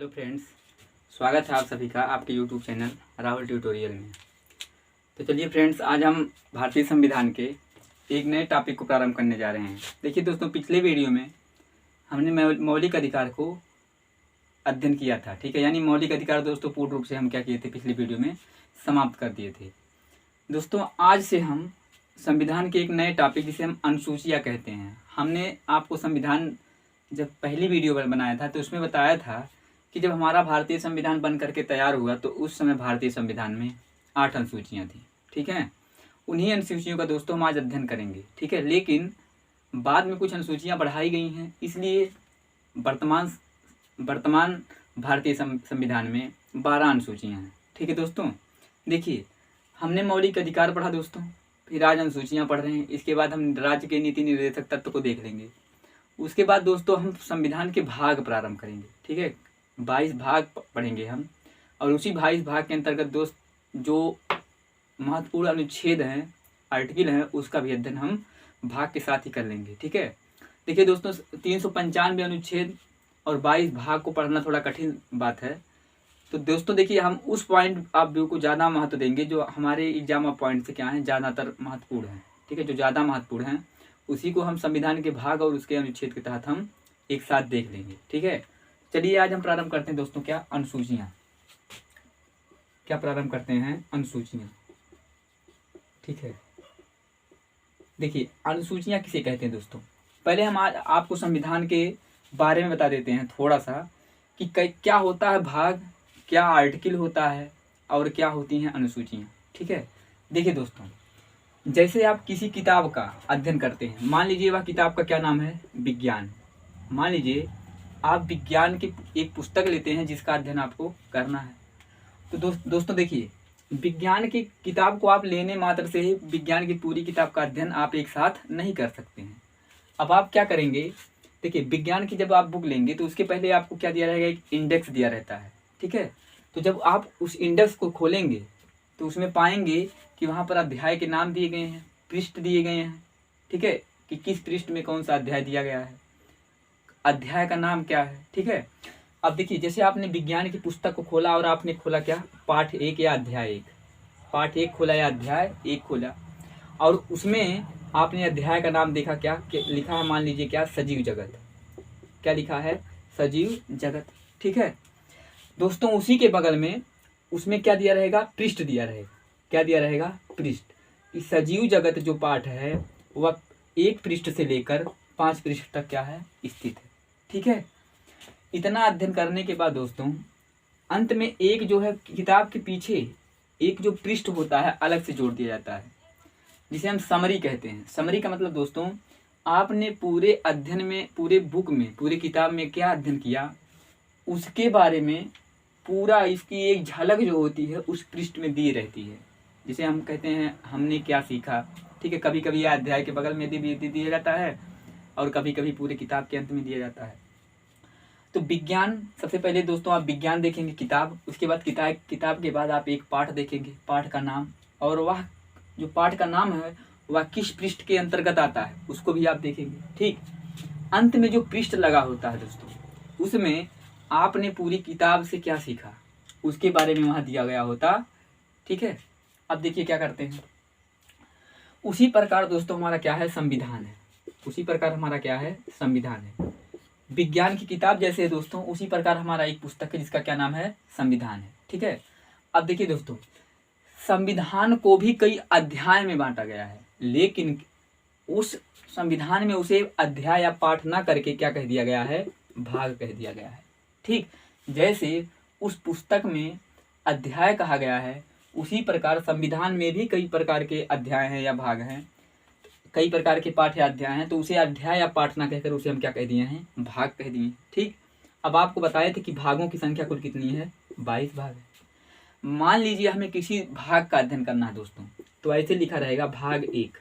Hello friends, स्वागत है आप सभी का आपके यूट्यूब चैनल राहुल ट्यूटोरियल में। तो चलिए फ्रेंड्स, आज हम भारतीय संविधान के एक नए टॉपिक को प्रारंभ करने जा रहे हैं। देखिए दोस्तों, पिछले वीडियो में हमने मौलिक अधिकार को अध्ययन किया था, ठीक है। यानी मौलिक अधिकार दोस्तों पूर्ण रूप से हम क्या किए थे, पिछली वीडियो में समाप्त कर दिए थे। दोस्तों आज से हम संविधान के एक नए टॉपिक जिसे हम अनुसूचियाँ कहते हैं। हमने आपको संविधान जब पहली वीडियो बनाया था तो उसमें बताया था कि जब हमारा भारतीय संविधान बन करके तैयार हुआ तो उस समय भारतीय संविधान में 8 अनुसूचियाँ थी, ठीक है। उन्हीं अनुसूचियों का दोस्तों हम आज अध्ययन करेंगे, ठीक है। लेकिन बाद में कुछ अनुसूचियाँ बढ़ाई गई हैं, इसलिए वर्तमान भारतीय संविधान में 12 अनुसूचियाँ हैं, ठीक है दोस्तों। देखिए, हमने मौलिक अधिकार पढ़ा दोस्तों, फिर आज अनुसूचियाँ पढ़ रहे हैं। इसके बाद हम राज्य के नीति निर्देशक तत्व को देख लेंगे। उसके बाद दोस्तों हम संविधान के भाग प्रारंभ करेंगे, ठीक है। 22 भाग पढ़ेंगे हम, और उसी 22 भाग के अंतर्गत दोस्त जो महत्वपूर्ण अनुच्छेद हैं, आर्टिकल हैं, उसका भी अध्ययन हम भाग के साथ ही कर लेंगे, ठीक है। देखिए दोस्तों, 395 अनुच्छेद और 22 भाग को पढ़ना थोड़ा कठिन बात है। तो दोस्तों देखिए, हम उस पॉइंट आप व्यू को ज़्यादा महत्व देंगे जो हमारे एग्जाम पॉइंट से क्या है, ज़्यादातर महत्वपूर्ण है, ठीक है। जो ज़्यादा महत्वपूर्ण हैं उसी को हम संविधान के भाग और उसके अनुच्छेद के तहत हम एक साथ देख लेंगे, ठीक है। चलिए आज हम प्रारंभ करते हैं दोस्तों, क्या अनुसूचियाँ, क्या प्रारंभ करते हैं, अनुसूचियाँ, ठीक है। देखिए, अनुसूचियाँ किसे कहते हैं दोस्तों। पहले हम आज आपको संविधान के बारे में बता देते हैं थोड़ा सा कि क्या होता है भाग, क्या आर्टिकल होता है और क्या होती हैं अनुसूचियाँ, ठीक है। देखिए दोस्तों, जैसे आप किसी किताब का अध्ययन करते हैं, मान लीजिए वह किताब का क्या नाम है, विज्ञान। मान लीजिए आप विज्ञान की एक पुस्तक लेते हैं जिसका अध्ययन आपको करना है। तो दोस्तों देखिए, विज्ञान की किताब को आप लेने मात्र से ही विज्ञान की पूरी किताब का अध्ययन आप एक साथ नहीं कर सकते हैं। अब आप क्या करेंगे, देखिए विज्ञान की जब आप बुक लेंगे तो उसके पहले आपको क्या दिया रहेगा, एक इंडेक्स दिया रहता है, ठीक है। तो जब आप उस इंडेक्स को खोलेंगे तो उसमें पाएंगे कि वहाँ पर अध्याय के नाम दिए गए हैं, पृष्ठ दिए गए हैं, ठीक है, कि किस पृष्ठ में कौन सा अध्याय दिया गया है, अध्याय का नाम क्या है, ठीक है। अब देखिए, जैसे आपने विज्ञान की पुस्तक को खोला और आपने खोला क्या, पाठ 1 या अध्याय 1, पाठ 1 खोला या अध्याय 1 खोला, और उसमें आपने अध्याय का नाम देखा, क्या लिखा है, मान लीजिए क्या, सजीव जगत। क्या लिखा है, सजीव जगत, ठीक है दोस्तों। उसी के बगल में उसमें क्या दिया रहेगा, पृष्ठ दिया रहेगा। क्या दिया रहेगा, पृष्ठ। इस सजीव जगत जो पाठ है वह 1 पृष्ठ से लेकर 5 पृष्ठ तक क्या है, स्थित है, ठीक है। इतना अध्ययन करने के बाद दोस्तों अंत में एक जो है किताब के पीछे एक जो पृष्ठ होता है अलग से जोड़ दिया जाता है, जिसे हम समरी कहते हैं। समरी का मतलब दोस्तों, आपने पूरे अध्ययन में, पूरे बुक में, पूरी किताब में क्या अध्ययन किया उसके बारे में पूरा इसकी एक झलक जो होती है उस पृष्ठ में दी रहती है, जिसे हम कहते हैं हमने क्या सीखा, ठीक है। कभी कभी यह अध्याय के बगल में भी दिया जाता है और कभी कभी पूरे किताब के अंत में दिया जाता है। तो विज्ञान, सबसे पहले दोस्तों आप विज्ञान देखेंगे किताब, उसके बाद किताब के बाद आप एक पाठ देखेंगे, पाठ का नाम, और वह जो पाठ का नाम है वह किस पृष्ठ के अंतर्गत आता है उसको भी आप देखेंगे, ठीक। अंत में जो पृष्ठ लगा होता है दोस्तों, उसमें आपने पूरी किताब से क्या सीखा उसके बारे में वहाँ दिया गया होता, ठीक है। अब देखिए क्या करते हैं, उसी प्रकार दोस्तों हमारा क्या है, संविधान है। उसी प्रकार हमारा क्या है, संविधान है। विज्ञान की किताब जैसे है दोस्तों, उसी प्रकार हमारा एक पुस्तक है जिसका क्या नाम है, संविधान है, ठीक है। अब देखिए दोस्तों, संविधान को भी कई अध्याय में बांटा गया है, लेकिन उस संविधान में उसे अध्याय या पाठ ना करके क्या कह दिया गया है, भाग कह दिया गया है, ठीक। जैसे उस पुस्तक में अध्याय कहा गया है, उसी प्रकार संविधान में भी कई प्रकार के अध्याय हैं या भाग हैं, कई प्रकार के पाठ या अध्याय हैं। तो उसे अध्याय या पाठ ना कहकर उसे हम क्या कह दिए हैं, भाग कह दिए, ठीक। अब आपको बताए थे कि भागों की संख्या कुल कितनी है, 22 भाग है। मान लीजिए हमें किसी भाग का अध्ययन करना है दोस्तों, तो ऐसे लिखा रहेगा भाग 1।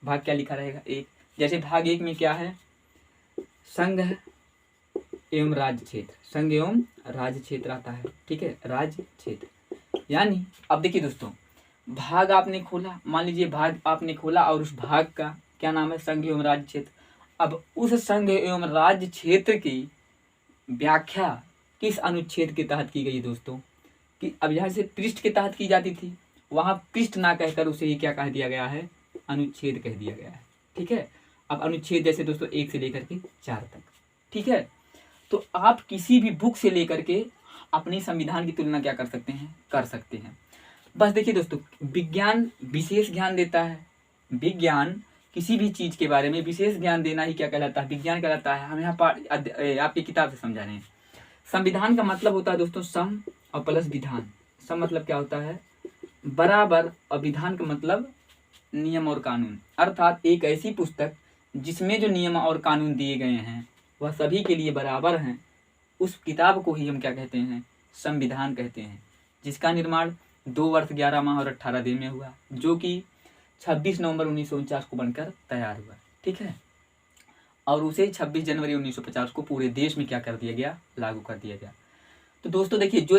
भाग क्या लिखा रहेगा, 1। जैसे भाग 1 में क्या है, संघ एवं राज्य क्षेत्र, संघ एवं राज्य क्षेत्र आता है, ठीक है, राज्य क्षेत्र। यानी अब देखिए दोस्तों, भाग आपने खोला, मान लीजिए भाग आपने खोला और उस भाग का क्या नाम है, संघ एवं राज्य क्षेत्र। अब उस संघ एवं राज्य क्षेत्र की व्याख्या किस अनुच्छेद के तहत की गई दोस्तों? कि अब यहाँ से पृष्ठ के तहत की जाती थी, वहाँ पृष्ठ ना कहकर उसे ही क्या कह दिया गया है? अनुच्छेद कह दिया गया है। ठीक है। अब अनुच्छेद जैसे दोस्तों 1 से लेकर के 4 तक। ठीक है। तो आप किसी भी बुक से लेकर के अपनी संविधान की तुलना क्या कर सकते हैं? कर सकते हैं। बस देखिए दोस्तों, विज्ञान विशेष ज्ञान देता है। विज्ञान किसी भी चीज के बारे में विशेष ज्ञान देना ही क्या कहलाता है? विज्ञान कहलाता है। हम यहाँ आपकी किताब से समझा रहे हैं। संविधान का मतलब होता है दोस्तों सम और प्लस विधान। सम मतलब क्या होता है? बराबर, और विधान का मतलब नियम और कानून। अर्थात एक ऐसी पुस्तक जिसमें जो नियम और कानून दिए गए हैं वह सभी के लिए बराबर हैं, उस किताब को ही हम क्या कहते हैं? संविधान कहते हैं। जिसका निर्माण 2 वर्ष 11 माह और 18 दिन में हुआ, जो कि 26 नवंबर 1949 को बनकर तैयार हुआ। ठीक है। और उसे 26 जनवरी 1950 को पूरे देश में क्या कर दिया गया? लागू कर दिया गया। तो दोस्तों देखिए, जो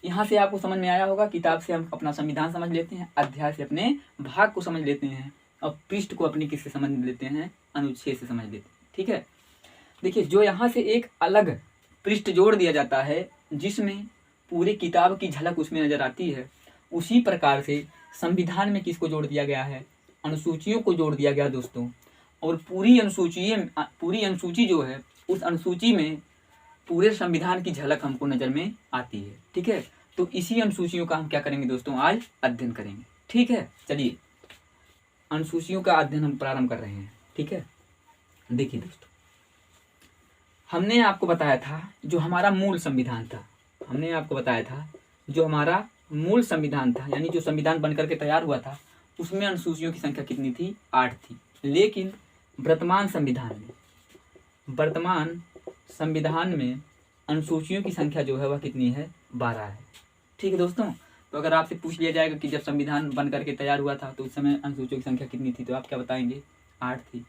यहाँ से आपको समझ में आया होगा, किताब से हम अपना संविधान समझ लेते हैं, अध्याय से अपने भाग को समझ लेते हैं, और पृष्ठ को अपनी किससे समझ लेते हैं? अनुच्छेद से समझ लेते हैं। ठीक है। देखिए, जो यहाँ से एक अलग पृष्ठ जोड़ दिया जाता है जिसमें पूरी किताब की झलक उसमें नजर आती है, उसी प्रकार से संविधान में किसको जोड़ दिया गया है? अनुसूचियों को जोड़ दिया गया दोस्तों। और पूरी अनुसूची जो है, उस अनुसूची में पूरे संविधान की झलक हमको नजर में आती है। ठीक है। तो इसी अनुसूचियों का हम क्या करेंगे दोस्तों? आज अध्ययन करेंगे। ठीक है। चलिए, अनुसूचियों का अध्ययन हम प्रारंभ कर रहे हैं। ठीक है। देखिए दोस्तों, हमने आपको बताया था जो हमारा मूल संविधान था, यानी जो संविधान बनकर के तैयार हुआ था, उसमें अनुसूचियों की संख्या कितनी थी? 8 थी। लेकिन वर्तमान संविधान में अनुसूचियों की संख्या जो है वह कितनी है? 12 है। ठीक है दोस्तों। तो अगर आपसे पूछ लिया जाएगा कि जब संविधान बन करके तैयार हुआ था तो उस समय अनुसूचियों की संख्या कितनी थी, तो आप क्या बताएंगे? 8 थी।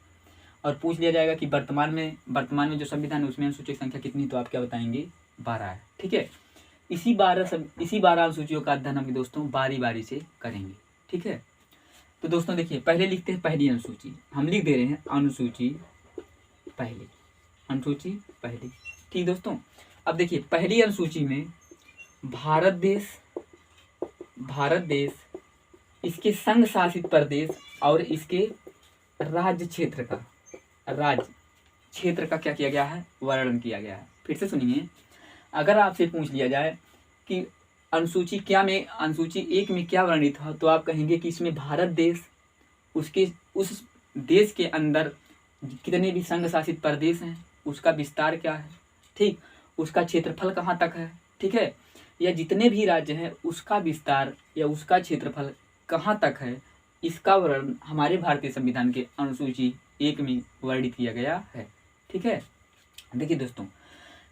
और पूछ लिया जाएगा कि वर्तमान में जो संविधान है उसमें अनुसूचियों की संख्या कितनी, तो आप क्या बताएंगे? 12 है। ठीक है। इसी 12 अनुसूचियों का अध्ययन हम दोस्तों बारी बारी से करेंगे। ठीक है। तो दोस्तों देखिए, पहले लिखते हैं पहली अनुसूची। हम लिख दे रहे हैं अनुसूची पहली। ठीक दोस्तों। अब देखिए, पहली अनुसूची में भारत देश, इसके संघ शासित प्रदेश और इसके राज्य क्षेत्र का क्या किया गया है? वर्णन किया गया है। फिर से सुनिए, अगर आपसे पूछ लिया जाए कि अनुसूची 1 में क्या वर्णित है, तो आप कहेंगे कि इसमें भारत देश, उस देश के अंदर कितने भी संघ शासित प्रदेश हैं, उसका विस्तार क्या है, ठीक, उसका क्षेत्रफल कहाँ तक है, ठीक है, या जितने भी राज्य हैं उसका विस्तार या उसका क्षेत्रफल कहाँ तक है, इसका वर्णन हमारे भारतीय संविधान के अनुसूची 1 में वर्णित किया गया है। ठीक है। देखिए दोस्तों,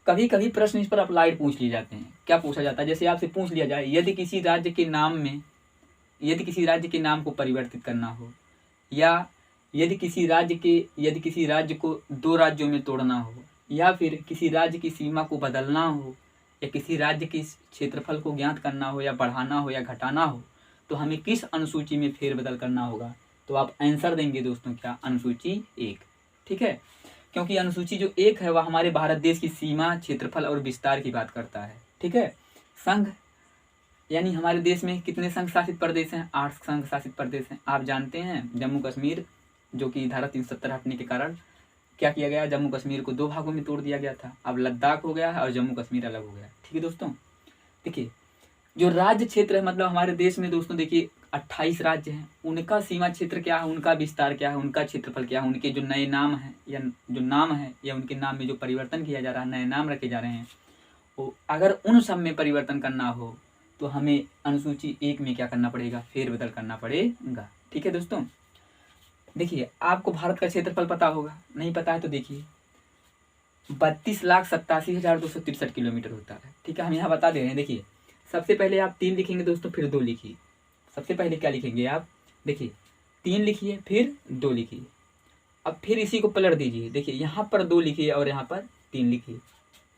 कभी कभी प्रश्न इस पर अप्लाइड पूछ लिए जाते हैं। क्या पूछा जाता है? जैसे आपसे पूछ लिया जाए, यदि किसी राज्य के नाम को परिवर्तित करना हो, या यदि किसी राज्य को 2 राज्यों में तोड़ना हो, या फिर किसी राज्य की सीमा को बदलना हो, या किसी राज्य के क्षेत्रफल को ज्ञात करना हो, या बढ़ाना हो या घटाना हो, तो हमें किस अनुसूची में फेरबदल करना होगा? तो आप आंसर देंगे दोस्तों क्या? अनुसूची 1। ठीक है। क्योंकि अनुसूची जो 1 है वह हमारे भारत देश की सीमा, क्षेत्रफल और विस्तार की बात करता है। ठीक है। संघ, यानी हमारे देश में कितने संघ शासित प्रदेश हैं? 8 संघ शासित प्रदेश हैं। आप जानते हैं जम्मू कश्मीर, जो कि धारा 370 हटने के कारण क्या किया गया? जम्मू कश्मीर को 2 भागों में तोड़ दिया गया था। अब लद्दाख हो गया है और जम्मू कश्मीर अलग हो गया। ठीक है दोस्तों। देखिए, जो राज्य क्षेत्र है, मतलब हमारे देश में दोस्तों देखिए 28 राज्य हैं, उनका सीमा क्षेत्र क्या है, उनका विस्तार क्या है, उनका क्षेत्रफल क्या है, उनके जो नए नाम हैं या उनके नाम में जो परिवर्तन किया जा रहा है, नए नाम रखे जा रहे हैं, वो अगर उन सब में परिवर्तन करना हो तो हमें अनुसूची 1 में क्या करना पड़ेगा? फेरबदल करना पड़ेगा। ठीक है दोस्तों। देखिए, आपको भारत का क्षेत्रफल पता होगा, नहीं पता है तो देखिए 32,87,263 किलोमीटर होता है। ठीक है, हम यहाँ बता दे रहे हैं। देखिए, सबसे पहले आप 3 लिखेंगे दोस्तों, फिर 2 लिखिए। सबसे पहले क्या लिखेंगे आप? देखिए 3 लिखिए, फिर 2 लिखिए। अब फिर इसी को पलट दीजिए। देखिए, यहाँ पर 2 लिखिए और यहाँ पर 3 लिखिए।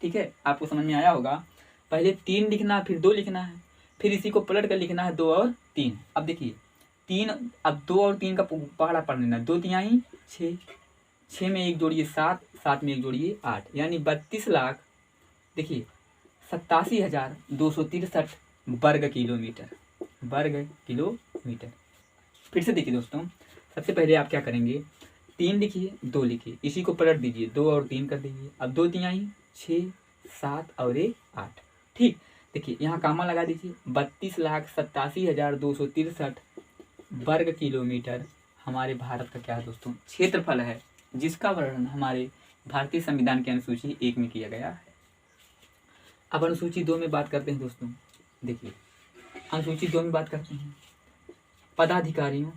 ठीक है, आपको समझ में आया होगा। पहले 3 लिखना, फिर 2 लिखना है, फिर इसी को पलट कर लिखना है 2 और 3। अब देखिए 2 और 3 का पहाड़ा पढ़ लेना। 2 तिहाई 6, 6 में 1 जोड़िए 7, 7 में 1 जोड़िए 8, यानी 32 लाख। देखिए 87,263 वर्ग किलोमीटर। फिर से देखिए दोस्तों, सबसे पहले आप क्या करेंगे, 3 लिखिए, 2 लिखिए, इसी को पलट दीजिए, 2 और 3 कर दीजिए। अब 2 तिहाई 6, 7 और 1 8। ठीक, देखिए यहाँ कामा लगा दीजिए। 32,87,263 वर्ग किलोमीटर हमारे भारत का क्या है दोस्तों, क्षेत्रफल है, जिसका वर्णन हमारे भारतीय संविधान के अनुसूची 1 में किया गया है। अब अनुसूची 2 में बात करते हैं दोस्तों। देखिए अनुसूची 2 में बात करते हैं पदाधिकारियों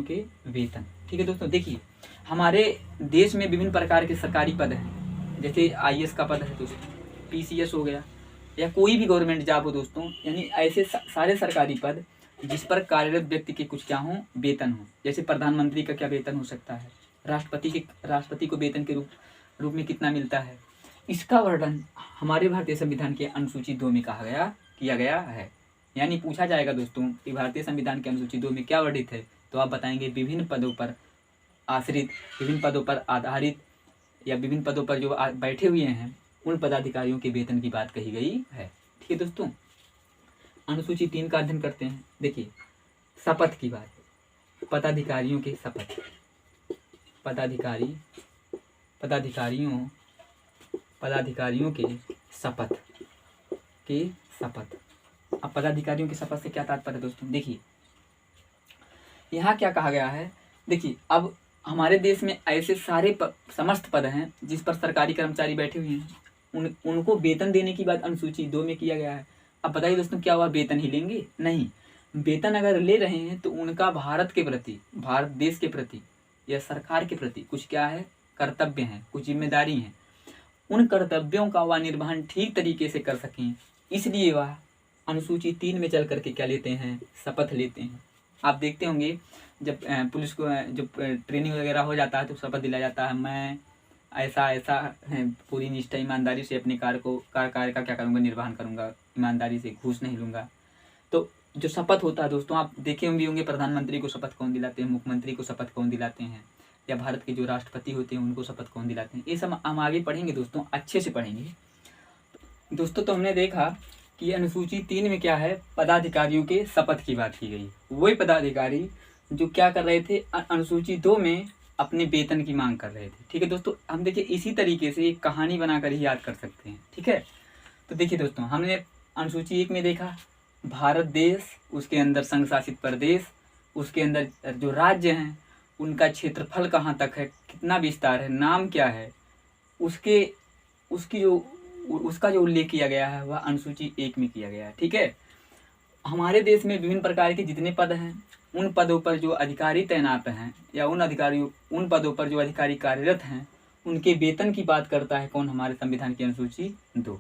के वेतन। ठीक है दोस्तों, देखिए हमारे देश में विभिन्न प्रकार के सरकारी पद हैं, जैसे IAS का पद है दोस्तों, PCS हो गया, या कोई भी गवर्नमेंट जॉब हो दोस्तों, यानी ऐसे सारे सरकारी पद जिस पर कार्यरत व्यक्ति के कुछ क्या हो, वेतन हो। जैसे प्रधानमंत्री का क्या वेतन हो सकता है, राष्ट्रपति को वेतन के रूप में कितना मिलता है, इसका वर्णन हमारे भारतीय संविधान के अनुसूची 2 में किया गया है। यानी पूछा जाएगा दोस्तों कि भारतीय संविधान के अनुसूची 2 में क्या वर्णित है, तो आप बताएंगे विभिन्न पदों पर आश्रित, विभिन्न पदों पर आधारित, या विभिन्न पदों पर जो बैठे हुए हैं उन पदाधिकारियों के वेतन की बात कही गई है। ठीक है दोस्तों, अनुसूची 3 का अध्ययन करते हैं। देखिए शपथ की बात, पदाधिकारियों के शपथ, पदाधिकारियों के शपथ। अब पदाधिकारियों के शपथ से क्या तात्पर्य है दोस्तों, देखिए यहाँ क्या कहा गया है। देखिए अब हमारे देश में ऐसे सारे समस्त पद हैं जिस पर सरकारी कर्मचारी बैठे हुए हैं, उनको वेतन देने की बात अनुसूची 2 में किया गया है। अब बताइए दोस्तों, क्या वह वेतन ही लेंगे? नहीं, वेतन अगर ले रहे हैं तो उनका भारत देश के प्रति या सरकार के प्रति कुछ क्या है, कर्तव्य हैं, कुछ जिम्मेदारी हैं। उन कर्तव्यों का वह निर्वहन ठीक तरीके से कर सकें, इसलिए वह अनुसूची 3 में चल करके क्या लेते हैं, शपथ लेते हैं। आप देखते होंगे जब पुलिस को जब ट्रेनिंग वगैरह हो जाता है तो शपथ दिलाया जाता है, मैं ऐसा पूरी निष्ठा ईमानदारी से अपने कार्य का क्या करूँगा, निर्वहन करूँगा, ईमानदारी से घूस नहीं लूँगा। तो जो शपथ होता है दोस्तों, आप देखे होंगे प्रधानमंत्री को शपथ कौन दिलाते हैं, मुख्यमंत्री को शपथ कौन दिलाते हैं, या भारत के जो राष्ट्रपति होते हैं उनको शपथ कौन दिलाते हैं, ये सब हम आगे पढ़ेंगे दोस्तों, अच्छे से पढ़ेंगे दोस्तों। तो हमने देखा कि अनुसूची 3 में क्या है, पदाधिकारियों के शपथ की बात की गई। वही पदाधिकारी जो क्या कर रहे थे, अनुसूची 2 में अपने वेतन की मांग कर रहे थे। ठीक है दोस्तों, हम देखिए इसी तरीके से एक कहानी बनाकर ही याद कर सकते हैं। ठीक है, तो देखिए दोस्तों, हमने अनुसूची 1 में देखा भारत देश, उसके अंदर संघ शासित प्रदेश, उसके अंदर जो राज्य हैं उनका क्षेत्रफल कहाँ तक है, कितना विस्तार है, नाम क्या है, उसका जो उल्लेख किया गया है वह अनुसूची 1 में किया गया है। ठीक है, हमारे देश में विभिन्न प्रकार के जितने पद हैं उन पदों पर जो अधिकारी तैनात हैं, या उन पदों पर जो अधिकारी कार्यरत हैं उनके वेतन की बात करता है कौन, हमारे संविधान की अनुसूची 2।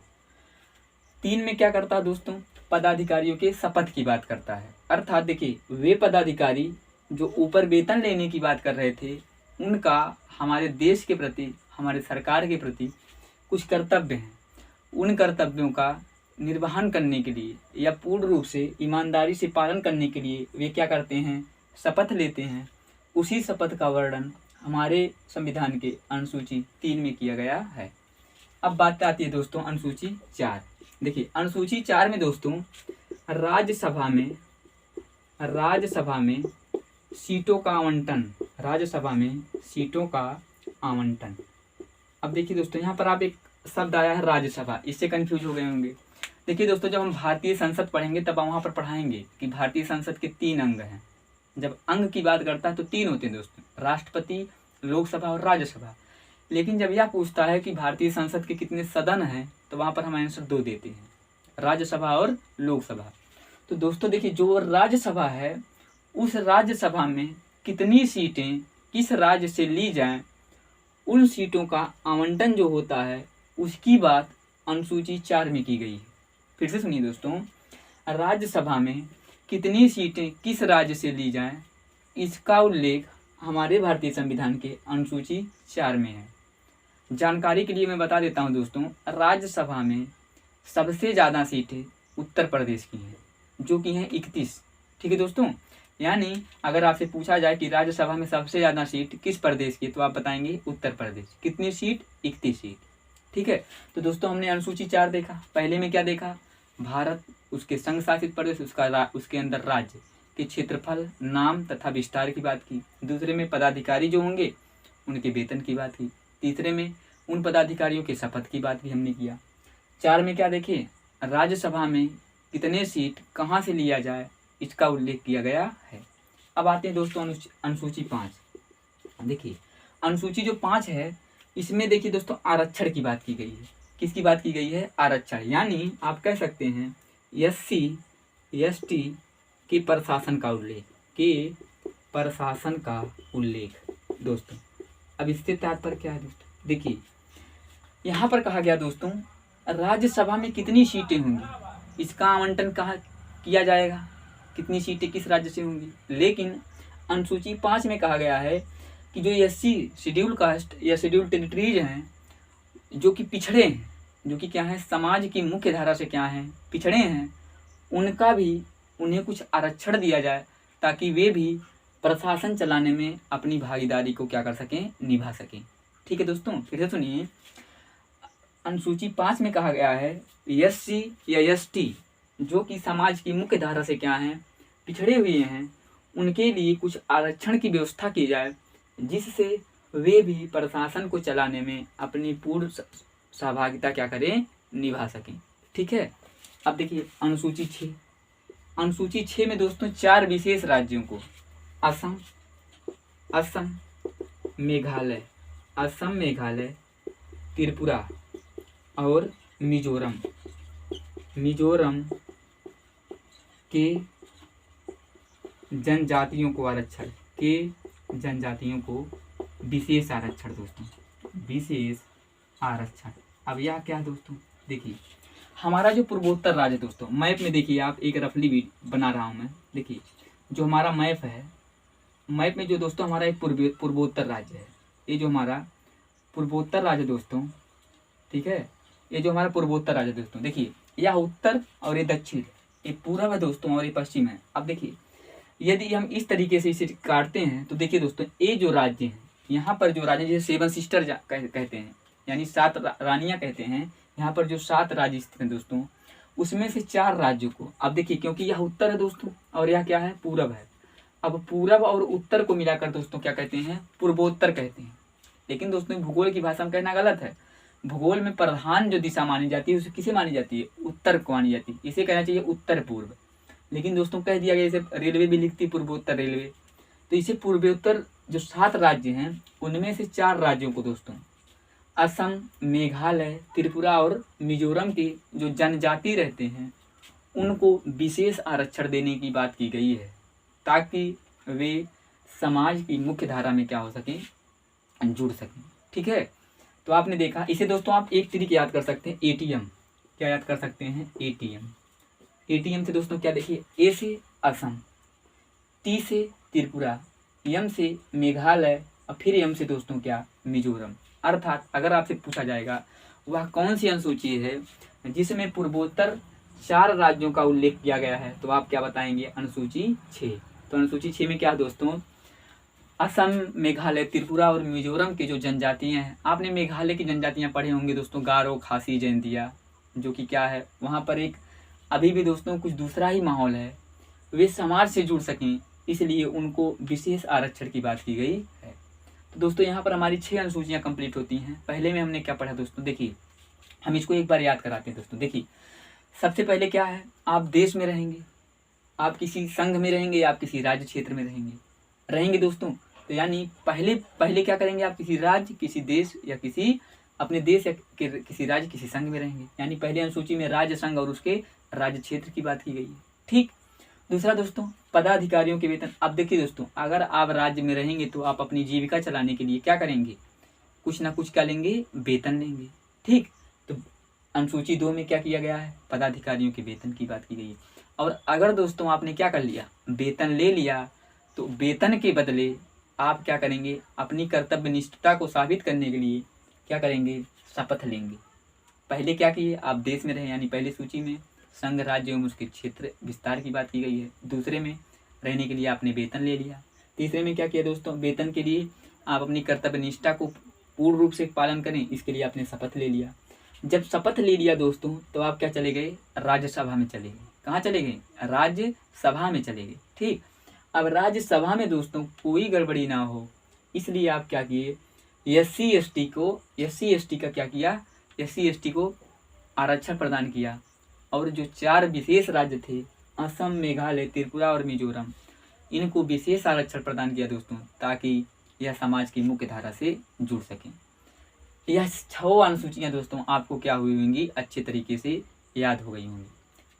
3 में क्या करता है दोस्तों, पदाधिकारियों के शपथ की बात करता है। अर्थात देखिए वे पदाधिकारी जो ऊपर वेतन लेने की बात कर रहे थे, उनका हमारे देश के प्रति, हमारे सरकार के प्रति कुछ कर्तव्य हैं। उन कर्तव्यों का निर्वहन करने के लिए या पूर्ण रूप से ईमानदारी से पालन करने के लिए वे क्या करते हैं, शपथ लेते हैं। उसी शपथ का वर्णन हमारे संविधान के अनुसूची 3 में किया गया है। अब बात आती है दोस्तों अनुसूची 4। देखिए अनुसूची 4 में दोस्तों राज्यसभा में सीटों का आवंटन। अब देखिए दोस्तों, यहाँ पर आप एक शब्द आया है राज्यसभा, इससे कंफ्यूज हो गए होंगे। देखिए दोस्तों, जब हम भारतीय संसद पढ़ेंगे तब वहाँ पर पढ़ाएंगे कि भारतीय संसद के 3 अंग हैं। जब अंग की बात करता है तो 3 होते हैं दोस्तों, राष्ट्रपति, लोकसभा और राज्यसभा। लेकिन जब यह पूछता है कि भारतीय संसद के कितने सदन हैं तो वहाँ पर हम आंसर 2 देते हैं, राज्यसभा और लोकसभा। तो दोस्तों देखिए, जो राज्यसभा है उस राज्यसभा में कितनी सीटें किस राज्य से ली जाएं, उन सीटों का आवंटन जो होता है उसकी बात अनुसूची 4 में की गई है। फिर से सुनिए दोस्तों, राज्यसभा में कितनी सीटें किस राज्य से ली जाएं, इसका उल्लेख हमारे भारतीय संविधान के अनुसूची 4 में है। जानकारी के लिए मैं बता देता हूं दोस्तों, राज्यसभा में सबसे ज़्यादा सीटें उत्तर प्रदेश की हैं, जो कि हैं 31। ठीक है दोस्तों, यानी अगर आपसे पूछा जाए कि राज्यसभा में सबसे ज़्यादा सीट किस प्रदेश की, तो आप बताएंगे उत्तर प्रदेश। कितनी सीट? 31 सीट। ठीक है। तो दोस्तों हमने अनुसूची 4 देखा। पहले में क्या देखा? भारत, उसके संघ शासित प्रदेश, उसके अंदर राज्य के क्षेत्रफल, नाम तथा विस्तार की बात की। दूसरे में पदाधिकारी जो होंगे उनके वेतन की बात की। तीसरे में उन पदाधिकारियों के शपथ की बात भी हमने किया। 4 में क्या देखे? राज्यसभा में कितने सीट कहाँ से लिया जाए, इसका उल्लेख किया गया है। अब आते हैं दोस्तों अनुसूची 5। देखिए अनुसूची जो 5 है, इसमें देखिए दोस्तों आरक्षण की बात की गई है। किसकी बात की गई है? आरक्षण। यानी आप कह सकते हैं SC ST के प्रशासन का उल्लेख दोस्तों। अब इससे तात्पर्य क्या है दोस्तों? देखिए यहाँ पर कहा गया दोस्तों राज्यसभा में कितनी सीटें होंगी, इसका आवंटन कहाँ किया जाएगा, कितनी सीटें किस राज्य से होंगी। लेकिन अनुसूची 5 में कहा गया है कि जो SC शेड्यूल कास्ट या शेड्यूल टेरिटरीज हैं, जो कि पिछड़े हैं, जो कि क्या है, समाज की मुख्य धारा से क्या है, पिछड़े हैं, उन्हें कुछ आरक्षण दिया जाए ताकि वे भी प्रशासन चलाने में अपनी भागीदारी को क्या कर सकें, निभा सकें। ठीक है दोस्तों, फिर से सुनिए। अनुसूची 5 में कहा गया है SC या ST जो कि समाज की मुख्य धारा से क्या है, पिछड़े हुए हैं, उनके लिए कुछ आरक्षण की व्यवस्था की जाए जिससे वे भी प्रशासन को चलाने में अपनी पूर्ण सहभागिता क्या करें, निभा सकें। ठीक है। अब देखिए अनुसूची 6। अनुसूची 6 में दोस्तों 4 विशेष राज्यों को असम मेघालय, त्रिपुरा और मिजोरम के जनजातियों को विशेष आरक्षण दोस्तों, विशेष आरक्षण। अब यह क्या है दोस्तों? देखिए हमारा जो पूर्वोत्तर राज्य दोस्तों, मैप में देखिए आप, एक रफली भी बना रहा हूँ मैं। देखिए जो हमारा मैप है, मैप में जो दोस्तों हमारा एक पूर्वोत्तर राज्य है, ये जो हमारा पूर्वोत्तर राज्य दोस्तों, ठीक है, ये जो हमारा पूर्वोत्तर राज्य दोस्तों, देखिए यह उत्तर और ये दक्षिण, ये पूर्व है दोस्तों और ये पश्चिम है। अब देखिए यदि हम इस तरीके से इसे काटते हैं तो देखिए दोस्तों ये जो राज्य हैं, यहाँ पर जो राज्य जैसे 7 सिस्टर कहते हैं, यानी 7 रानियाँ कहते हैं, यहाँ पर जो 7 राज्य स्थित हैं दोस्तों, उसमें से 4 राज्यों को, अब देखिए क्योंकि यह उत्तर है दोस्तों और यह क्या है, पूरब है। अब पूरब और उत्तर को मिलाकर दोस्तों क्या कहते हैं, पूर्वोत्तर कहते हैं। लेकिन दोस्तों भूगोल की भाषा में कहना गलत है। भूगोल में प्रधान जो दिशा मानी जाती है उसे किसे मानी जाती है, उत्तर को मानी जाती है। इसे कहना चाहिए उत्तर पूर्व, लेकिन दोस्तों कह दिया गया, इसे रेलवे भी लिखती है पूर्वोत्तर रेलवे। तो इसे पूर्वोत्तर जो 7 राज्य हैं उनमें से 4 राज्यों को दोस्तों असम, मेघालय, त्रिपुरा और मिजोरम के जो जनजाति रहते हैं उनको विशेष आरक्षण देने की बात की गई है ताकि वे समाज की मुख्य धारा में क्या हो सकें, जुड़ सकें। ठीक है। तो आपने देखा, इसे दोस्तों आप एक तरीके याद कर सकते हैं, ATM। क्या याद कर सकते हैं, ATM से दोस्तों क्या देखिए, A से असम, T से त्रिपुरा, M से मेघालय और फिर M से दोस्तों क्या, मिजोरम। अर्थात अगर आपसे पूछा जाएगा वह कौन सी अनुसूची है जिसमें पूर्वोत्तर 4 राज्यों का उल्लेख किया गया है, तो आप क्या बताएंगे, अनुसूची 6। तो अनुसूची 6 में क्या दोस्तों, असम, मेघालय, त्रिपुरा और मिजोरम की जो जनजातियां हैं, आपने मेघालय की जनजातियां पढ़े होंगे दोस्तों, गारो, खासी, जयंतिया, जो कि क्या है, वहाँ पर एक अभी भी दोस्तों कुछ दूसरा ही माहौल है, वे समाज से जुड़ सकें इसलिए उनको विशेष आरक्षण की बात की गई है। तो दोस्तों यहाँ पर हमारी 6 अनुसूचियाँ कंप्लीट होती हैं। पहले में हमने क्या पढ़ा दोस्तों, देखिए हम इसको एक बार याद कराते हैं दोस्तों। देखिए सबसे पहले क्या है, आप देश में रहेंगे, आप किसी संघ में रहेंगे, आप किसी राज्य क्षेत्र में रहेंगे दोस्तों। तो यानी पहले क्या करेंगे, आप किसी राज्य, किसी देश या किसी अपने देश या किसी राज्य, किसी संघ में रहेंगे। यानी पहले अनुसूची में राज्य, संघ और उसके राज्य क्षेत्र की बात की गई है। ठीक। दूसरा दोस्तों पदाधिकारियों के वेतन। अब देखिए दोस्तों, अगर आप राज्य में रहेंगे तो आप अपनी जीविका चलाने के लिए क्या करेंगे, कुछ ना कुछ क्या लेंगे, वेतन लेंगे। ठीक। तो अनुसूची 2 में क्या किया गया है, पदाधिकारियों के वेतन की बात की गई है। और अगर दोस्तों आपने क्या कर लिया, वेतन ले लिया, तो वेतन के बदले आप क्या करेंगे, अपनी कर्तव्यनिष्ठता को साबित करने के लिए क्या करेंगे, शपथ लेंगे। पहले क्या किए, आप देश में रहे, यानी पहले सूची में संघ, राज्य एवं उसके क्षेत्र विस्तार की बात की गई है। दूसरे में रहने के लिए आपने वेतन ले लिया। तीसरे में क्या किया दोस्तों, वेतन के लिए आप अपनी कर्तव्य निष्ठा को पूर्ण रूप से पालन करें, इसके लिए आपने शपथ ले लिया। जब शपथ ले लिया दोस्तों, तो आप क्या चले गए, राज्यसभा में चले गए। कहाँ चले गए, राज्यसभा में चले गए। ठीक, अब राज्यसभा में दोस्तों कोई गड़बड़ी ना हो, इसलिए आप क्या किए, SC ST का क्या किया, SC ST को आरक्षण प्रदान किया। और जो 4 विशेष राज्य थे, असम, मेघालय, त्रिपुरा और मिजोरम, इनको विशेष आरक्षण प्रदान किया दोस्तों, ताकि यह समाज की मुख्य धारा से जुड़ सकें। यह 6 अनुसूचियाँ दोस्तों आपको क्या हुई होंगी, अच्छे तरीके से याद हो गई होंगी।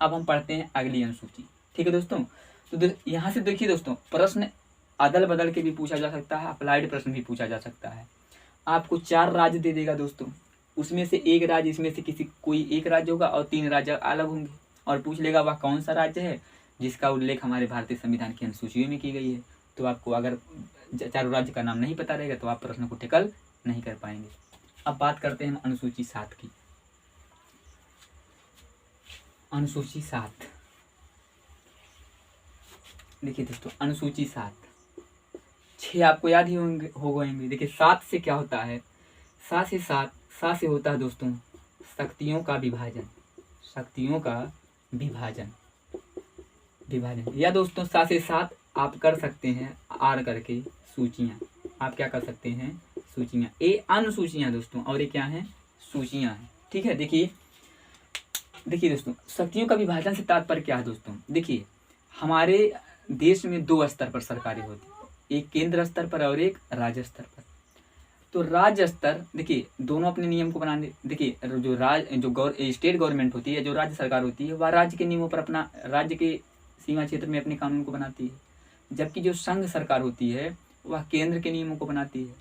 अब हम पढ़ते हैं अगली अनुसूची। ठीक है दोस्तों, तो यहाँ से देखिए दोस्तों, प्रश्न अदल बदल के भी पूछा जा सकता है, अप्लाइड प्रश्न भी पूछा जा सकता है। आपको 4 राज्य दे देगा दोस्तों, उसमें से एक राज्य, इसमें से कोई एक राज्य होगा और 3 राज्य अलग होंगे, और पूछ लेगा वह कौन सा राज्य है जिसका उल्लेख हमारे भारतीय संविधान की अनुसूचियों में की गई है। तो आपको अगर 4 राज्य का नाम नहीं पता रहेगा तो आप प्रश्न को टैकल नहीं कर पाएंगे। अब बात करते हैं अनुसूची 7 की। अनुसूची 7, देखिए दोस्तों, अनुसूची 7, 6 आपको याद ही हो गएंगे। देखिए 7 से क्या होता है, 7 से होता है दोस्तों शक्तियों का विभाजन, शक्तियों का विभाजन। या दोस्तों 7 से 7 आप कर सकते हैं आर करके सूचियाँ, आप क्या कर सकते हैं, सूचियाँ। ये अनुसूचियाँ दोस्तों, और ये क्या हैं, सूचियाँ हैं। ठीक है, देखिए दोस्तों, शक्तियों का विभाजन से तात्पर्य क्या है दोस्तों। देखिए हमारे देश में 2 स्तर पर सरकारें होती है, एक केंद्र स्तर पर और एक राज्य स्तर पर। तो राज्य स्तर, देखिए दोनों अपने नियम को बनाने, देखिए जो स्टेट गवर्नमेंट होती है, जो राज्य सरकार होती है, वह राज्य के नियमों पर अपना, राज्य के सीमा क्षेत्र में अपने कानून को बनाती है, जबकि जो संघ सरकार होती है वह केंद्र के नियमों को बनाती है।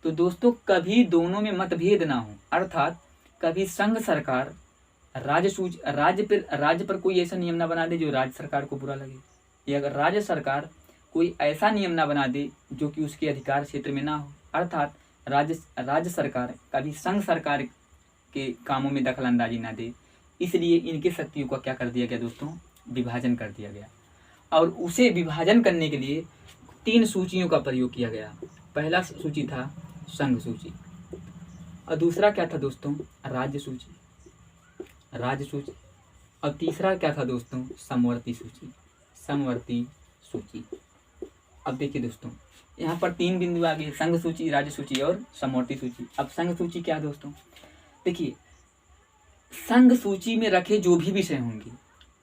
तो दोस्तों कभी दोनों में मतभेद ना हो, अर्थात कभी संघ सरकार राज्य पर कोई ऐसा नियम ना बना दे जो राज्य सरकार को बुरा लगे, या अगर राज्य सरकार कोई ऐसा नियम ना बना दे जो कि उसके अधिकार क्षेत्र में ना हो, अर्थात राज्य सरकार कभी संघ सरकार के कामों में दखल अंदाजी ना दे। इसलिए इनके शक्तियों का क्या कर दिया गया दोस्तों, विभाजन कर दिया गया। और उसे विभाजन करने के लिए 3 सूचियों का प्रयोग किया गया। पहला सूची था संघ सूची, और दूसरा क्या था दोस्तों, राज्य सूची, और तीसरा क्या था दोस्तों, समवर्ती सूची। अब देखिए दोस्तों, यहाँ पर 3 बिंदु आ गए, संघ सूची, राज्य सूची और समवर्ती सूची। अब संघ सूची क्या दोस्तों, देखिए संघ सूची में रखे जो भी विषय होंगे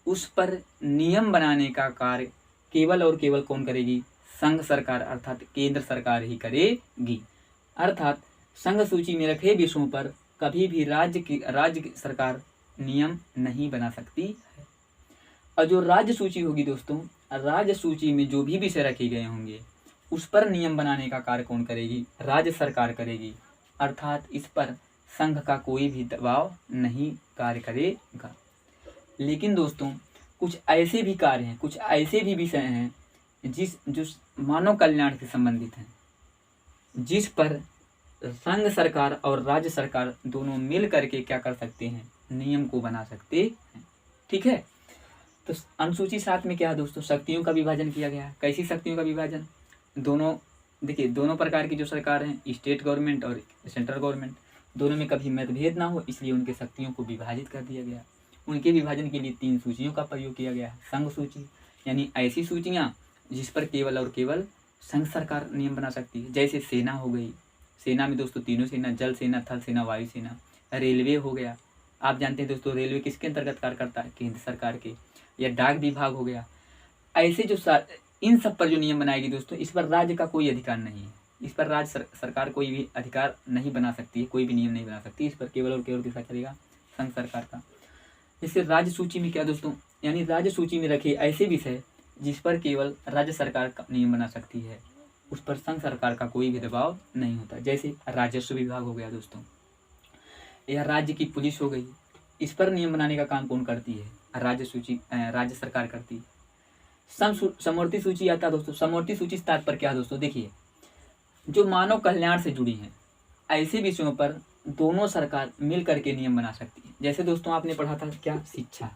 उस पर नियम बनाने का कार्य केवल और केवल कौन करेगी, संघ सरकार अर्थात केंद्र सरकार ही करेगी। अर्थात संघ सूची में रखे विषयों पर कभी भी राज्य सरकार नियम नहीं बना सकती है। और जो राज्य सूची होगी दोस्तों, राज्य सूची में जो भी विषय रखे गए होंगे उस पर नियम बनाने का कार्य कौन करेगी, राज्य सरकार करेगी। अर्थात इस पर संघ का कोई भी दबाव नहीं कार्य करेगा। लेकिन दोस्तों कुछ ऐसे भी कार्य हैं, कुछ ऐसे भी विषय हैं जो मानव कल्याण से संबंधित हैं, जिस पर संघ सरकार और राज्य सरकार दोनों मिल करके क्या कर सकते हैं, नियम को बना सकते हैं। ठीक है, तो अनुसूची 7 में क्या है दोस्तों, शक्तियों का विभाजन किया गया है। कैसी शक्तियों का विभाजन, देखिए दोनों प्रकार की जो सरकार हैं, स्टेट गवर्नमेंट और सेंट्रल गवर्नमेंट, दोनों में कभी मतभेद ना हो, इसलिए उनके शक्तियों को विभाजित कर दिया गया। उनके विभाजन के लिए 3 सूचियों का प्रयोग किया गया। संघ सूची यानी ऐसी सूचियाँ जिस पर केवल और केवल संघ सरकार नियम बना सकती है, जैसे सेना हो गई, सेना में दोस्तों तीनों सेना, जल सेना, थल सेना, वायु सेना। रेलवे हो गया, आप जानते हैं दोस्तों रेलवे किसके अंतर्गत कार्य करता है, केंद्र सरकार के। या डाक विभाग हो गया। ऐसे जो इन सब पर जो नियम बनाएगी दोस्तों, इस पर राज्य का कोई अधिकार नहीं है, इस पर राज्य सरकार कोई भी अधिकार नहीं बना सकती है, कोई भी नियम नहीं बना सकती। इस पर केवल और केवल किसका चलेगा, संघ सरकार का। जैसे राज्य सूची में क्या दोस्तों, यानी राज्य सूची में रखे ऐसे विषय जिस पर केवल राज्य सरकार का नियम बना सकती है, उस पर संघ सरकार का कोई भी दबाव नहीं होता। जैसे राजस्व विभाग हो गया दोस्तों, या राज्य की पुलिस हो गई, इस पर नियम बनाने का काम कौन करती है, राज्य सरकार करती है। समवर्ती सूची आता है दोस्तों। समवर्ती सूची से तात्पर्य क्या है दोस्तों, देखिए जो मानव कल्याण से जुड़ी हैं ऐसे विषयों पर दोनों सरकार मिल करके नियम बना सकती है। जैसे दोस्तों आपने पढ़ा था क्या, शिक्षा,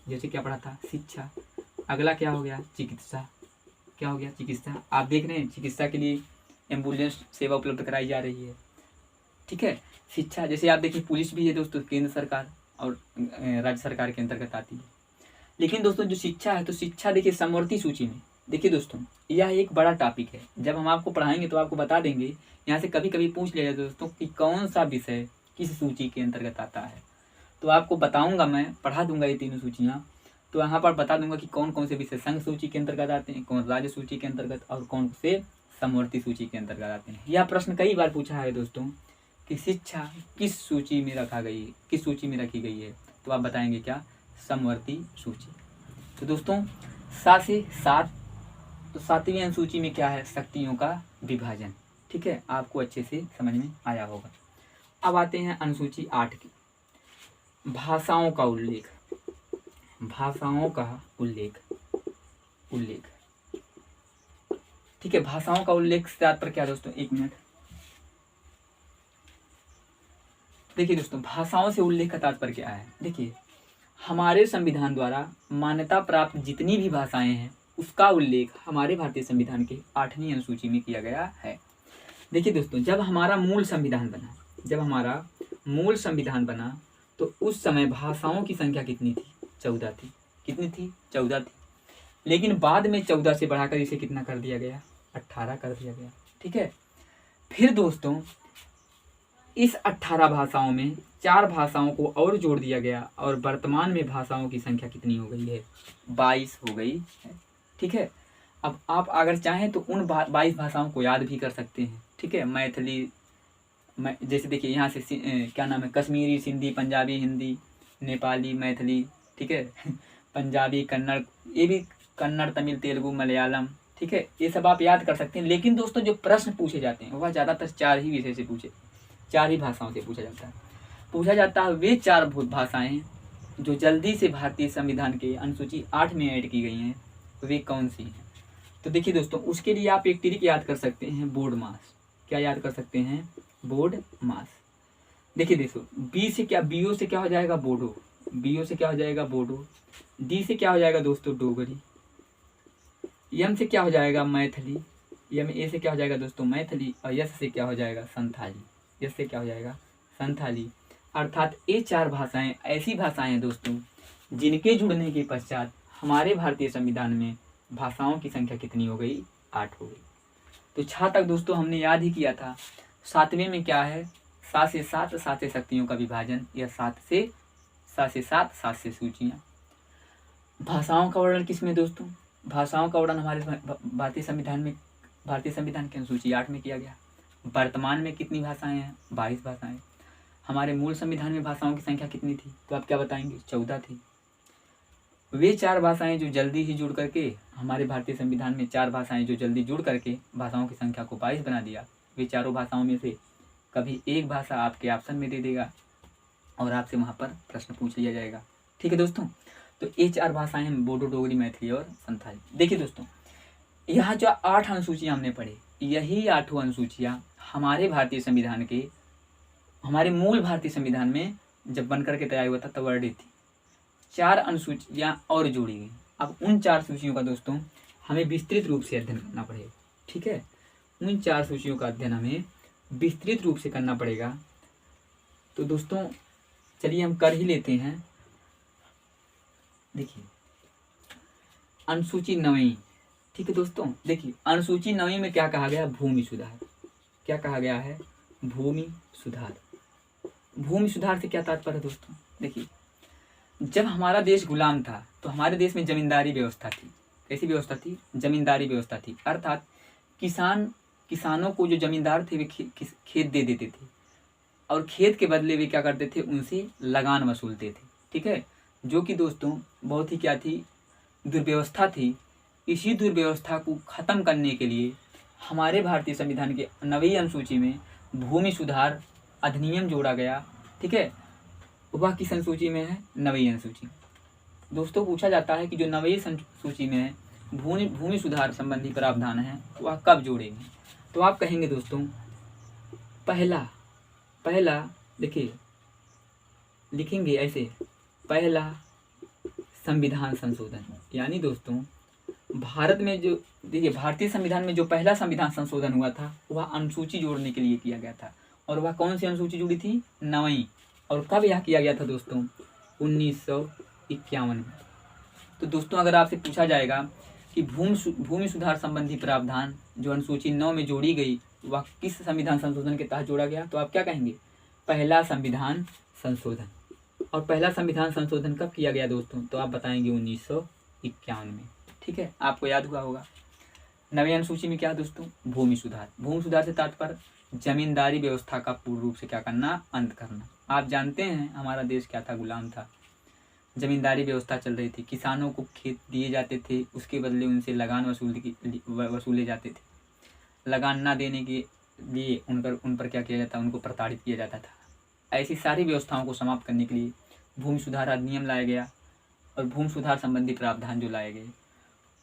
जैसे क्या पढ़ा था, शिक्षा। अगला क्या हो गया, चिकित्सा, क्या हो गया, चिकित्सा। आप देख रहे हैं चिकित्सा के लिए एम्बुलेंस सेवा उपलब्ध कराई जा रही है, ठीक है। शिक्षा, जैसे आप देखिए पुलिस भी है दोस्तों, केंद्र सरकार और राज्य सरकार के अंतर्गत आती है। लेकिन दोस्तों जो शिक्षा है, तो शिक्षा देखिए समवर्ती सूची में, देखिए दोस्तों यह एक बड़ा टॉपिक है। जब हम आपको पढ़ाएंगे तो आपको बता देंगे, यहाँ से कभी कभी पूछ लिया जाए दोस्तों कि कौन सा विषय किस सूची के अंतर्गत आता है, तो आपको बताऊंगा, मैं पढ़ा दूंगा ये तीनों सूचियाँ। तो यहाँ पर बता दूंगा कि कौन कौन से विषय संघ सूची के अंतर्गत आते हैं, कौन राज्य सूची के अंतर्गत, और कौन से समवर्ती सूची के अंतर्गत आते हैं। यह प्रश्न कई बार पूछा है दोस्तों कि शिक्षा किस सूची में रखा गई है, किस सूची में रखी गई है, तो आप बताएंगे क्या, समवर्ती सूची। तो दोस्तों 7 से 7, तो 7वीं अनुसूची में क्या है, शक्तियों का विभाजन, ठीक है, आपको अच्छे से समझ में आया होगा। अब आते हैं अनुसूची 8 की, भाषाओं का उल्लेख। भाषाओं का उल्लेख, ठीक है। भाषाओं का उल्लेख से तात्पर्य क्या दोस्तों, 1 मिनट। देखिए दोस्तों भाषाओं से उल्लेख का तात्पर्य क्या है, देखिए हमारे संविधान द्वारा मान्यता प्राप्त जितनी भी भाषाएं हैं उसका उल्लेख हमारे भारतीय संविधान के 8वीं अनुसूची में किया गया है। देखिए दोस्तों जब हमारा मूल संविधान बना, तो उस समय भाषाओं की संख्या कितनी थी, 14 थी। कितनी थी, 14 थी। लेकिन बाद में 14 से बढ़ाकर इसे कितना कर दिया गया, 18 कर दिया गया, ठीक है। फिर दोस्तों इस 18 भाषाओं में 4 भाषाओं को और जोड़ दिया गया, और वर्तमान में भाषाओं की संख्या कितनी हो गई है, 22 हो गई है, ठीक है। अब आप अगर चाहें तो उन 22 भाषाओं को याद भी कर सकते हैं, ठीक है। मैथिली, जैसे देखिए यहाँ से क्या नाम है, कश्मीरी, सिंधी, पंजाबी, हिंदी, नेपाली, मैथिली, ठीक है पंजाबी, कन्नड़, ये भी कन्नड़, तमिल, तेलुगु, मलयालम, ठीक है, ये सब आप याद कर सकते हैं। लेकिन दोस्तों जो प्रश्न पूछे जाते हैं वह ज़्यादातर 4 ही विषय से 4 ही भाषाओं से पूछा जाता है। वे 4 भाषाएं जो जल्दी से भारतीय संविधान के अनुसूची 8 में ऐड की गई हैं, वे कौन सी हैं। तो देखिए दोस्तों उसके लिए आप एक ट्रिक याद कर सकते हैं, बोर्ड मास। क्या याद कर सकते हैं, बोर्ड मास। देखिए दोस्तों बी से क्या, बीओ से क्या हो जाएगा, बोडो, बीओ से क्या हो जाएगा, बोडो। डी से क्या हो जाएगा दोस्तों, डोगरी। यम से क्या हो जाएगा, मैथिली। यम ए से क्या हो जाएगा दोस्तों, मैथिली। और यस से क्या हो जाएगा, संथाली। यस से क्या हो जाएगा, संथाली। अर्थात ये 4 भाषाएं ऐसी भाषाएं हैं दोस्तों जिनके जुड़ने के पश्चात हमारे भारतीय संविधान में भाषाओं की संख्या कितनी हो गई, 8 हो गई। तो 6 तक दोस्तों हमने याद ही किया था। 7वें में क्या है, 7 से 7, 7 से शक्तियों का विभाजन, या 7 से 7, 7 से सूचियाँ। भाषाओं का वर्णन किसमें दोस्तों, भाषाओं का वर्णन हमारे भारतीय संविधान के अनुसूची 8 में किया गया। वर्तमान में कितनी भाषाएं हैं, 22 भाषाएं। हमारे मूल संविधान में भाषाओं की संख्या कितनी थी, तो आप क्या बताएंगे, 14 थी। वे 4 भाषाएं जो जल्दी ही जुड़ करके, हमारे भारतीय संविधान में 4 भाषाएं जो जल्दी जुड़ करके भाषाओं की संख्या को 22 बना दिया। वे चारों भाषाओं में से कभी एक भाषा आपके ऑप्शन में दे देगा और आपसे वहाँ पर प्रश्न पूछ लिया जाएगा, ठीक है दोस्तों। तो ये 4 भाषाएं हैं, बोडो, डोगरी, मैथिली और संथाली। देखिए दोस्तों यहाँ जो 8 अनुसूचियाँ हमने पढ़ी, यही 8 अनुसूचियाँ हमारे भारतीय संविधान के, हमारे मूल भारतीय संविधान में जब बन करके तैयार हुआ था तब वर्णित थी। 4 अनुसूचियाँ और जोड़ी गई। अब उन 4 सूचियों का दोस्तों हमें विस्तृत रूप से अध्ययन करना पड़ेगा, ठीक है। उन 4 सूचियों का अध्ययन हमें विस्तृत रूप से करना पड़ेगा। तो दोस्तों चलिए हम कर ही लेते हैं। देखिए अनुसूची 9वीं, ठीक है दोस्तों। देखिए अनुसूची 9वीं में क्या कहा गया, भूमि सुधार। क्या कहा गया है, भूमि सुधार। भूमि सुधार से क्या तात्पर्य है दोस्तों, देखिए जब हमारा देश गुलाम था तो हमारे देश में जमींदारी व्यवस्था थी। कैसी व्यवस्था थी, जमींदारी व्यवस्था थी। अर्थात किसानों को जो जमींदार थे वे खेत दे देते थे, और खेत के बदले वे क्या करते थे, उनसे लगान वसूलते थे, ठीक है। जो कि दोस्तों बहुत ही क्या थी, दुर्व्यवस्था थी। इसी दुर्व्यवस्था को ख़त्म करने के लिए हमारे भारतीय संविधान के 9वीं अनुसूची में भूमि सुधार अधिनियम जोड़ा गया, ठीक है। वह किस अनुसूची में है, 9वीं अनुसूची। दोस्तों पूछा जाता है कि जो 9वीं अनुसूची में है भूमि सुधार संबंधी प्रावधान है वह कब जोड़ेंगे, तो आप कहेंगे दोस्तों पहला देखिए लिखेंगे ऐसे, पहला संविधान संशोधन, यानी दोस्तों भारत में जो देखिए भारतीय संविधान में जो पहला संविधान संशोधन हुआ था वह अनुसूची जोड़ने के लिए किया गया था। और वह कौन सी अनुसूची जुड़ी थी? 9वीं। और कब यह किया गया था दोस्तों? 1951 में। तो दोस्तों अगर आपसे पूछा जाएगा कि भूमि सुधार संबंधी प्रावधान जो अनुसूची 9 में जोड़ी गई वह किस संविधान संशोधन के तहत जोड़ा गया, तो आप क्या कहेंगे? पहला संविधान संशोधन। और पहला संविधान संशोधन कब किया गया दोस्तों? तो आप बताएंगे 1951 में। ठीक है, आपको याद हुआ होगा। 9वीं अनुसूची में क्या दोस्तों? भूमि सुधार। भूमि सुधार से तात्पर्य जमींदारी व्यवस्था का पूर्ण रूप से क्या करना? अंत करना। आप जानते हैं हमारा देश क्या था? गुलाम था। जमींदारी व्यवस्था चल रही थी, किसानों को खेत दिए जाते थे, उसके बदले उनसे लगान वसूले जाते थे। लगान ना देने के लिए उन पर क्या किया जाता? उनको प्रताड़ित किया जाता था। ऐसी सारी व्यवस्थाओं को समाप्त करने के लिए भूमि सुधार अधिनियम लाया गया और भूमि सुधार संबंधी प्रावधान जो लाए गए,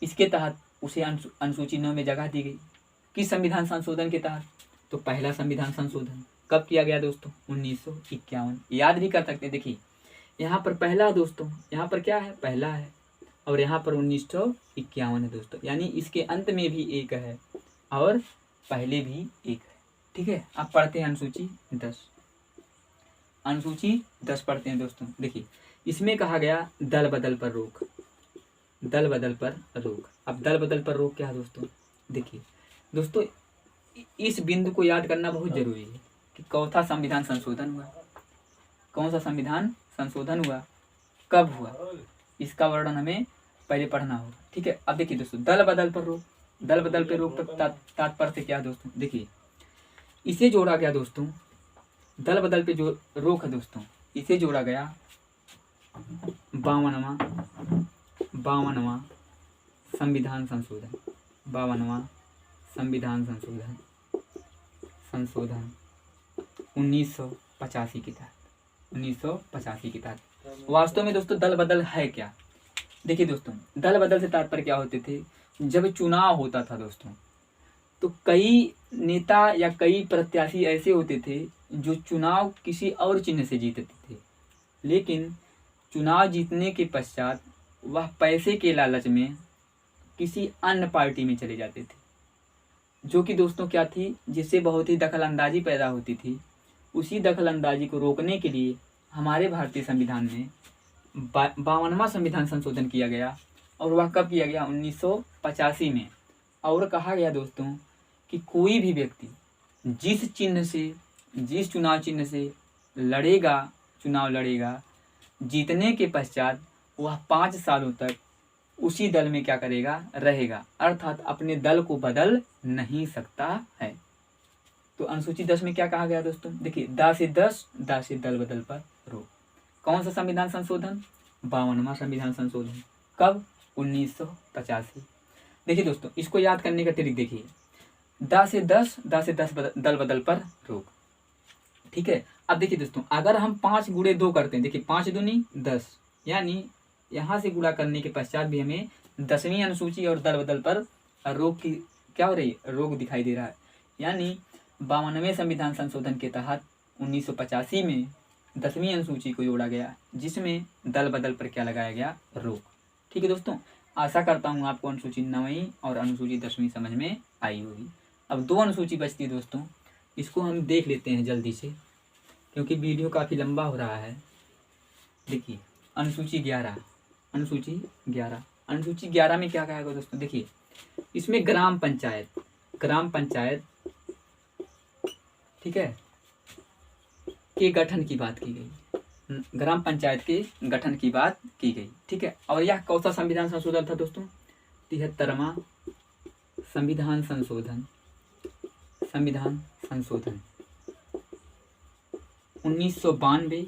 इसके तहत उसे अनुसूची 9 में जगह दी गई। किस संविधान संशोधन के तहत? तो पहला संविधान संशोधन। कब किया गया दोस्तों? 1951। याद भी कर सकते हैं। देखिए यहाँ पर पहला दोस्तों, यहाँ पर क्या है? पहला है और यहाँ पर 1951 है दोस्तों, यानी इसके अंत में भी एक है और पहले भी एक है। ठीक है, आप पढ़ते हैं अनुसूची 10। अनुसूची 10 पढ़ते हैं दोस्तों। देखिए इसमें कहा गया दल बदल पर रोक। दल बदल पर रोक। अब दल बदल पर रोक क्या है दोस्तों? देखिए दोस्तों इस बिंदु को याद करना बहुत जरूरी है कि कौन सा संविधान संशोधन हुआ, कौन सा संविधान संशोधन हुआ, कब हुआ, इसका वर्णन हमें पहले पढ़ना होगा। ठीक है, अब देखिए दोस्तों दल बदल पर रोक। दल बदल पर रोक पर तात्पर्य से क्या दोस्तों? देखिए इसे जोड़ा गया दोस्तों, दल बदल पे जो रोक है दोस्तों, इसे जोड़ा गया 52वां संविधान संशोधन। 52वां संविधान संशोधन 1985 के तहत। 1985 के तहत। वास्तव में दोस्तों दल बदल है क्या? देखिए दोस्तों दल बदल से तात्पर्य क्या होते थे? जब चुनाव होता था दोस्तों तो कई नेता या कई प्रत्याशी ऐसे होते थे जो चुनाव किसी और चिन्ह से जीतते थे, लेकिन चुनाव जीतने के पश्चात वह पैसे के लालच में किसी अन्य पार्टी में चले जाते थे, जो कि दोस्तों क्या थी? जिससे बहुत ही दखलंदाजी पैदा होती थी। उसी दखलंदाजी को रोकने के लिए हमारे भारतीय संविधान में 52वां संविधान संशोधन किया गया। और वह कब किया गया? 1985 में। और कहा गया दोस्तों कि कोई भी व्यक्ति जिस चुनाव चिन्ह से चुनाव लड़ेगा, जीतने के पश्चात वह 5 सालों तक उसी दल में क्या करेगा? रहेगा, अर्थात अपने दल को बदल नहीं सकता है। तो अनुसूची 10 में क्या कहा गया दोस्तों? देखिए दा से दल बदल पर रोक। कौन सा संविधान संशोधन? 52वां संविधान संशोधन। कब? 1985। देखिए दोस्तों इसको याद करने का ट्रिक देखिए, दा से दस दल बदल पर रोक। ठीक है, अब देखिए दोस्तों अगर हम 5 गुणे 2 करते हैं, देखिए 5 दूनी 10, यानी यहाँ से गुणा करने के पश्चात भी हमें 10वीं अनुसूची और दल बदल पर रोक की क्या हो रही है? रोक दिखाई दे रहा है। यानी 52वें संविधान संशोधन के तहत 1985 में 10वीं अनुसूची को जोड़ा गया, जिसमें दल बदल पर क्या लगाया गया? रोक। ठीक है दोस्तों, आशा करता हूँ आपको अनुसूची 9वीं और अनुसूची 10वीं समझ में आई होगी। अब 2 अनुसूची बचती है दोस्तों, इसको हम देख लेते हैं जल्दी से क्योंकि वीडियो काफ़ी लंबा हो रहा है। देखिए अनुसूची 11। अनुसूची 11 में क्या कहा गया दोस्तों? देखिए इसमें ग्राम पंचायत ठीक है के गठन की बात की गई। ग्राम पंचायत के गठन की बात की गई। ठीक है, और यह कौन सा संविधान संशोधन था दोस्तों? 73वां संविधान संशोधन 1992।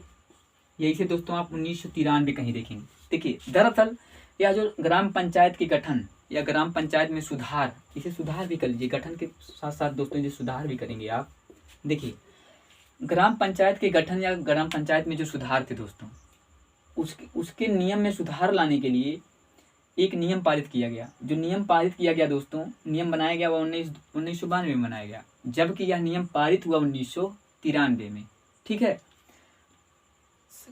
यही से दोस्तों आप 1993 कहीं देखेंगे। देखिए दरअसल यह जो ग्राम पंचायत के गठन या ग्राम पंचायत में सुधार, इसे सुधार भी कर लीजिए, गठन के साथ साथ दोस्तों ये सुधार भी करेंगे आप। देखिए ग्राम पंचायत के गठन या ग्राम पंचायत में जो सुधार थे दोस्तों, उसके नियम में सुधार लाने के लिए एक नियम पारित किया गया। जो नियम पारित किया गया दोस्तों, नियम बनाया गया वह 1992 में बनाया गया, जबकि यह नियम पारित हुआ 1993 में। ठीक है,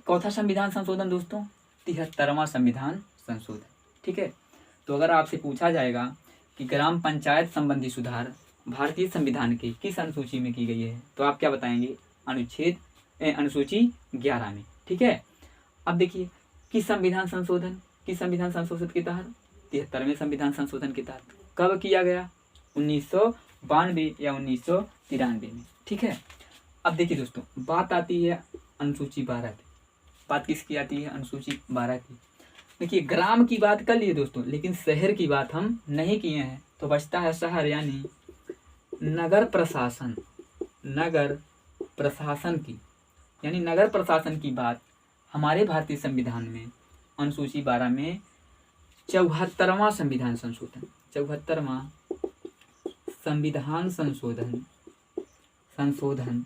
कौन सा संविधान संशोधन दोस्तों? 73वां संविधान संशोधन। ठीक है, तो अगर आपसे पूछा जाएगा कि ग्राम पंचायत संबंधी सुधार भारतीय संविधान के किस अनुसूची में की गई है, तो आप क्या बताएंगे? अनुसूची 11 में। ठीक है। अब देखिए किस संविधान संशोधन के तहत? 73वें संविधान संशोधन के तहत। कब किया गया? 1992 या 1993 में। ठीक है। अब देखिए दोस्तों, बात आती है अनुसूची 12 की। बात किसकी आती है? अनुसूची 12 की। देखिए ग्राम की बात कर लिए दोस्तों, लेकिन शहर की बात हम नहीं किए हैं, तो बचता है शहर, यानी नगर प्रशासन की, यानी नगर प्रशासन की बात हमारे भारतीय संविधान में अनुसूची 12 में 74वां संविधान संशोधन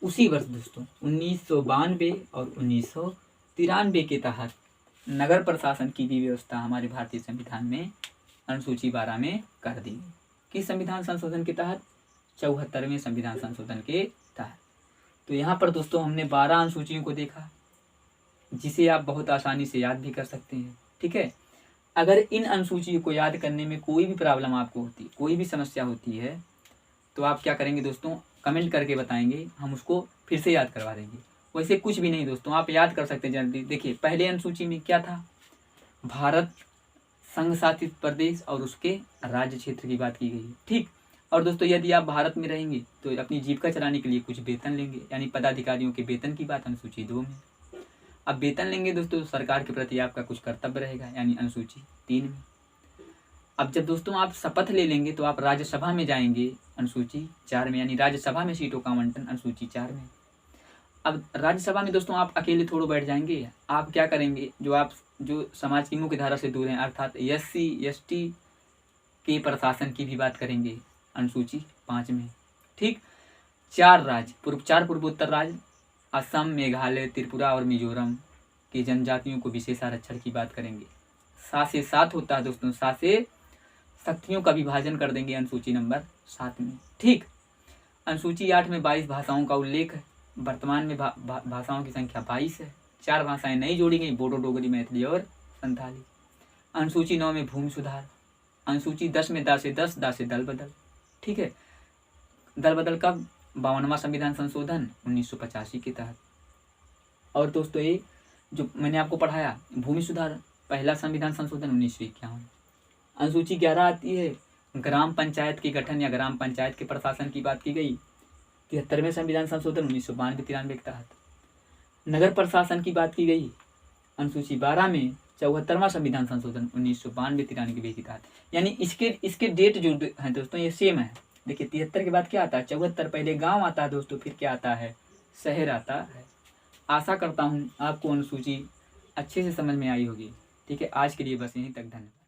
उसी वर्ष दोस्तों 1992 और 1993 के तहत नगर प्रशासन की भी व्यवस्था हमारे भारतीय संविधान में अनुसूची 12 में कर दी। किस संविधान संशोधन के तहत? 74वें संविधान संशोधन के तहत। तो यहाँ पर दोस्तों हमने 12 अनुसूचियों को देखा, जिसे आप बहुत आसानी से याद भी कर सकते हैं। ठीक है। अगर इन अनुसूचियों को याद करने में कोई भी प्रॉब्लम आपको होती, कोई भी समस्या होती है, तो आप क्या करेंगे दोस्तों? कमेंट करके बताएंगे, हम उसको फिर से याद करवा देंगे। वैसे कुछ भी नहीं दोस्तों, आप याद कर सकते हैं जल्दी। देखिए पहले अनुसूची में क्या था? भारत संघ शासित प्रदेश और उसके राज्य क्षेत्र की बात की गई है। ठीक। और दोस्तों यदि आप भारत में रहेंगे तो अपनी जीविका चलाने के लिए कुछ वेतन लेंगे, यानी पदाधिकारियों के वेतन की बात अनुसूची 2 में। अब वेतन लेंगे दोस्तों, सरकार के प्रति आपका कुछ कर्तव्य रहेगा, यानी अनुसूची 3 में। अब जब दोस्तों आप शपथ ले लेंगे तो आप राज्यसभा में जाएंगे, अनुसूची 4 में, यानी राज्यसभा में सीटों का आवंटन अनुसूची 4 में। अब राज्यसभा में दोस्तों आप अकेले थोड़ो बैठ जाएंगे, आप क्या करेंगे? जो समाज की मुख्य धारा से दूर हैं, अर्थात SC ST के प्रशासन की भी बात करेंगे, अनुसूची 5 में। ठीक। 4 पूर्वोत्तर राज्य असम, मेघालय, त्रिपुरा और मिजोरम की जनजातियों को विशेष आरक्षण की बात करेंगे। 7 से 7 होता है दोस्तों, 7 से शक्तियों का विभाजन कर देंगे अनुसूची नंबर 7 में। ठीक। अनुसूची 8 में 22 भाषाओं का उल्लेख है। वर्तमान में भाषाओं की संख्या 22 है। 4 भाषाएं नई जोड़ी गई, बोडो, डोगरी, मैथिली और संथाली। अनुसूची 9 में भूमि सुधार। अनुसूची 10 में दा से दल बदल। ठीक है। दल बदल कब? 52वां संविधान संशोधन 1985 के तहत। और दोस्तों ये जो मैंने आपको पढ़ाया भूमि सुधार, पहला संविधान संशोधन 1951। अनुसूची 11 आती है ग्राम पंचायत के गठन या ग्राम पंचायत के प्रशासन की बात की गई, 73वें संविधान संशोधन 1992-93 के तहत। नगर प्रशासन की बात की गई अनुसूची 12 में 74वां संविधान संशोधन 1992-93 के तहत। यानी इसके डेट जो है दोस्तों ये सेम है। देखिए 73 के बाद क्या आता है? 74 पहले गांव आता है दोस्तों, फिर क्या आता है? शहर आता है। आशा करता हूँ आपको अनुसूची अच्छे से समझ में आई होगी। ठीक है। आज के लिए बस यहीं तक, धन्यवाद।